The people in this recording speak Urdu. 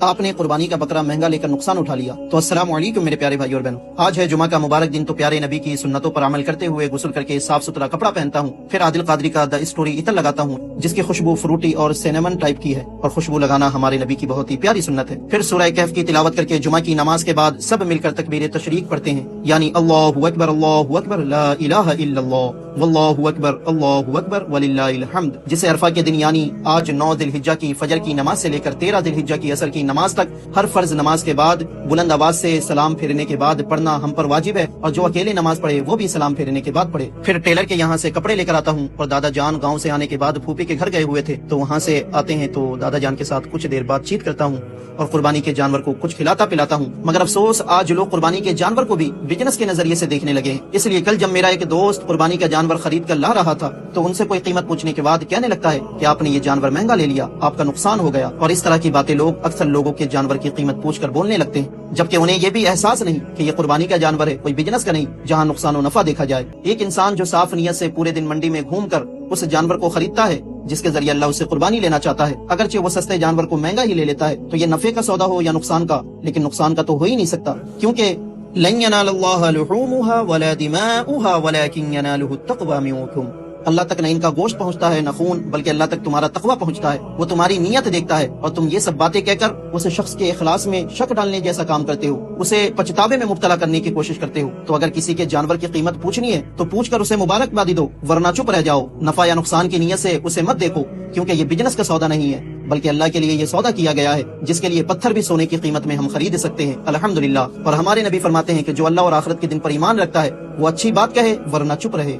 آپ نے قربانی کا بکرا مہنگا لے کر نقصان اٹھا لیا تو السلام علیکم میرے پیارے بھائی اور بہنوں، آج ہے جمعہ کا مبارک دن، تو پیارے نبی کی سنتوں پر عمل کرتے ہوئے غسل کر کے صاف ستھرا کپڑا پہنتا ہوں، پھر عادل قادری کا دا اسٹوری عطر لگاتا ہوں جس کی خوشبو فروٹی اور سینمن ٹائپ کی ہے، اور خوشبو لگانا ہمارے نبی کی بہت ہی پیاری سنت ہے۔ پھر سورہ کہف کی تلاوت کر کے جمعہ کی نماز کے بعد سب مل کر تکبیر تشریق پڑھتے ہیں، یعنی اللہ اکبر لا الہ الا اللہ واللہ اکبر وللہ الحمد، جسے عرفہ کے دن یعنی آج 9 ذی الحجہ کی فجر کی نماز سے لے کر 13 ذی الحجہ کی عصر کی نماز تک ہر فرض نماز کے بعد بلند آواز سے سلام پھیرنے کے بعد پڑھنا ہم پر واجب ہے، اور جو اکیلے نماز پڑھے وہ بھی سلام پھیرنے کے بعد پڑھے۔ پھر ٹیلر کے یہاں سے کپڑے لے کر آتا ہوں، اور دادا جان گاؤں سے آنے کے بعد پھوپھی کے گھر گئے ہوئے تھے، تو وہاں سے آتے ہیں تو دادا جان کے ساتھ کچھ دیر بات چیت کرتا ہوں اور قربانی کے جانور کو کچھ کھلاتا پلاتا ہوں۔ مگر افسوس آج لوگ قربانی کے جانور کو بھی بزنس کے نظریے سے دیکھنے لگے ہیں، اس لیے کل جب میرا ایک دوست قربانی کا جانور خرید کر لا رہا تھا تو ان سے کوئی قیمت پوچھنے کے بعد کہنے لگتا ہے کہ آپ نے یہ جانور مہنگا لے لیا، آپ کا نقصان ہو گیا، اور اس طرح کی باتیں لوگ اکثر لوگوں کے جانور کی قیمت پوچھ کر بولنے لگتے ہیں، جبکہ انہیں یہ بھی احساس نہیں کہ یہ قربانی کا جانور ہے، کوئی بزنس کا نہیں جہاں نقصان و نفع دیکھا جائے۔ ایک انسان جو صاف نیت سے پورے دن منڈی میں گھوم کر اس جانور کو خریدتا ہے جس کے ذریعے اللہ اسے قربانی لینا چاہتا ہے، اگرچہ وہ سستے جانور کو مہنگا ہی لے لیتا ہے، تو یہ نفع کا سودا ہو یا نقصان کا، لیکن نقصان کا تو ہو ہی نہیں سکتا، کیونکہ لن ينال الله لحومها ولا دماؤها ولكن يناله التقوى منكم، اللہ تک نہ ان کا گوشت پہنچتا ہے نہ خون، بلکہ اللہ تک تمہارا تقوی پہنچتا ہے، وہ تمہاری نیت دیکھتا ہے، اور تم یہ سب باتیں کہہ کر اس شخص کے اخلاص میں شک ڈالنے جیسا کام کرتے ہو، اسے پچھتاوے میں مبتلا کرنے کی کوشش کرتے ہو۔ تو اگر کسی کے جانور کی قیمت پوچھنی ہے تو پوچھ کر اسے مبارکبادی دو، ورنہ چپ رہ جاؤ، نفع یا نقصان کی نیت سے اسے مت دیکھو، کیونکہ یہ بزنس کا سودا نہیں ہے بلکہ اللہ کے لیے یہ سودا کیا گیا ہے، جس کے لیے پتھر بھی سونے کی قیمت میں ہم خرید سکتے ہیں الحمدللہ۔ اور ہمارے نبی فرماتے ہیں کہ جو اللہ اور آخرت کے دن پر ایمان رکھتا ہے وہ اچھی بات کہے ورنہ چپ رہے۔